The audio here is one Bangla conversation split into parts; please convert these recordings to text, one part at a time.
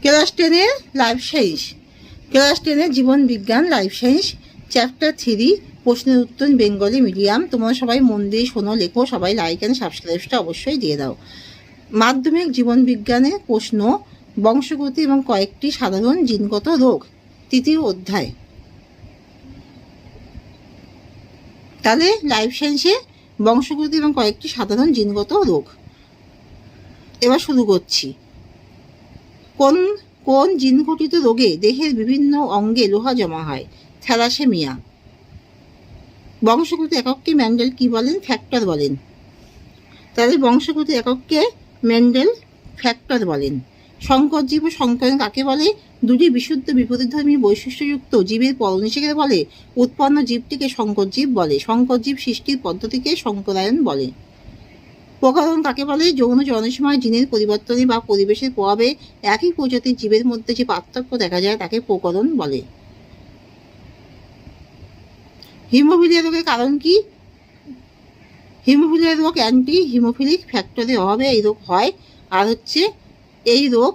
ক্লাস 10-এর লাইফ সায়েন্স, ক্লাস 10-এর জীবন বিজ্ঞান লাইফ সায়েন্স চ্যাপ্টার 3 প্রশ্নের উত্তর বেঙ্গলি মিডিয়াম। তোমরা সবাই মন দিয়ে শোনো, লেখো, সবাই লাইক অ্যান্ড সাবস্ক্রাইবটা অবশ্যই দিয়ে দাও। মাধ্যমিক জীবন বিজ্ঞানের প্রশ্ন, বংশগতি এবং কয়েকটি সাধারণ জিনগত রোগ, তৃতীয় অধ্যায়। তাহলে লাইফ সায়েন্সে বংশগতি এবং কয়েকটি সাধারণ জিনগত রোগ। এবার শুরু করছি। কোন কোন জিনঘটিত রোগে দেহের বিভিন্ন অঙ্গে লোহা জমা হয়? থ্যালাসেমিয়া। বংশগত একককে ম্যান্ডেল কি বলেন? ফ্যাক্টর বলেন। তাহলে বংশগত একককে ম্যান্ডেল ফ্যাক্টর বলেন। সংকর জীব ও সংকরণ কাকে বলে? দুটি বিশুদ্ধ বিপরীতধর্মী বৈশিষ্ট্যযুক্ত জীবের পরনিষেকে বলে। উৎপন্ন জীবটিকে সংকর জীব বলে। সংকর জীব সৃষ্টির পদ্ধতিকে সংকরায়ন বলে। প্রকরণ কাকে বলে? যৌন জন্মের সময় জিনের পরিবর্তনে বা পরিবেশের প্রভাবে একই প্রজাতির জীবের মধ্যে যে পার্থক্য দেখা যায় তাকে প্রকরণ বলে। হিমোফিলিয়া রোগের কারণ কি? হিমোফিলিয়া রোগ অ্যান্টি হিমোফিলিক ফ্যাক্টরের অভাবে এই রোগ হয়। আর হচ্ছে এই রোগ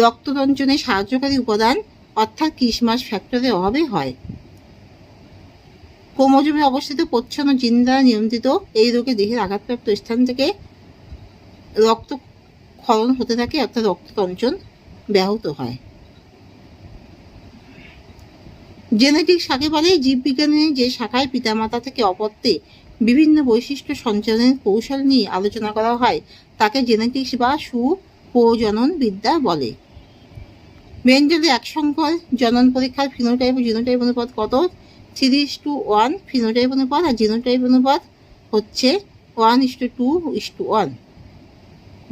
রক্ততঞ্চনে সাহায্যকারী উপাদান অর্থাৎ কিসমাস ফ্যাক্টরের অভাবে হয়। ক্রোমোজোমে অবস্থিত প্রচ্ছন্ন জিন দ্বারা নিয়ন্ত্রিত এই রোগে দেহের আঘাতপ্রাপ্ত স্থান থেকে রক্তক্ষরণ হতে থাকে, অর্থাৎ রক্ততঞ্চন ব্যাহত হয়। জেনেটিক্স কাকে বলে? জীববিজ্ঞানের যে শাখায় পিতামাতা থেকে অপত্যে বিভিন্ন বৈশিষ্ট্য সঞ্চালনের কৌশল নিয়ে আলোচনা করা হয় তাকে জেনেটিক্স বা সুপ্রজনন বিদ্যা বলে। মেন্ডেলের একসংখ্যক জনন পরীক্ষার ফিনোটাইপ ও জিনোটাইপ অনুপাত কত? 3:1 ফিনোটাইপ অনুপাত, আর জিনোটাইপ অনুপাত হচ্ছে 1:2:1।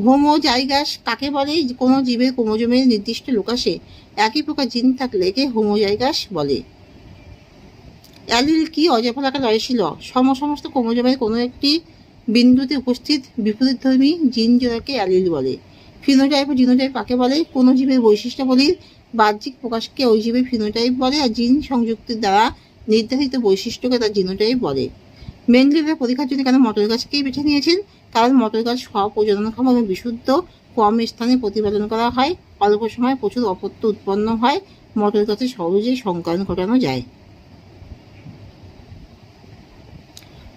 হোমোজাইগাস কাকে বলে? কোনো জীবের ক্রোমোজোমের নির্দিষ্ট লোকাসে একই প্রকার জিন থাকলে একে হোমোজাইগাস বলে। অ্যালিল কি? অজাফলাকা লয়শীল সমস্ত ক্রোমোজোমের কোনো একটি বিন্দুতে উপস্থিত বিপরীতধর্মী জিন জোড়াকে অ্যালিল বলে। ফিনোটাইপ ও জিনোটাইপ কাকে বলে? কোনো জীবের বৈশিষ্ট্যাবলীর বাহ্যিক প্রকাশকে ওই জীবের ফিনোটাইপ বলে, আর জিন সংযুক্তির দ্বারা নির্ধারিত বৈশিষ্ট্যকে তার জিনোটাইপ বলে। মেন্ডেলের পরীক্ষার জন্য কেন মটর গাছকেই বেছে নিয়েছেন? কারণ মটর গাছ স্বপ্রজননক্ষম এবং বিশুদ্ধ, কম স্থানে প্রতিপালন করা হয়, অল্প সময়ে প্রচুর অপত্য উৎপন্ন হয়, মটর গাছে সহজেই সংকরণ ঘটানো যায়।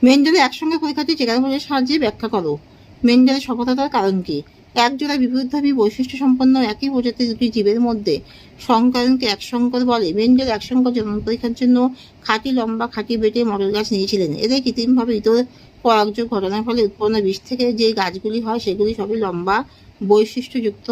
মেন্ডেলের একসঙ্গে পরীক্ষাটি চেকানোর সাহায্যে ব্যাখ্যা করো। মেন্ডেলের সফলতার কারণ কি? একজোড়া বিপরীতধর্মী বৈশিষ্ট্য সম্পন্ন একই প্রজাতির দুটি জীবের মধ্যে সংকরণকে একসংকর বলে। মেন্ডেল একসংকর জনন পরীক্ষার জন্য খাঁটি লম্বা খাঁটি বেটে মটর গাছ নিয়েছিলেন। এদের কৃত্রিমভাবে ইতর পরাগযোগ ঘটনার ফলে উৎপন্ন বীজ থেকে যে গাছগুলি হয় সেগুলি সবই লম্বা বৈশিষ্ট্যযুক্ত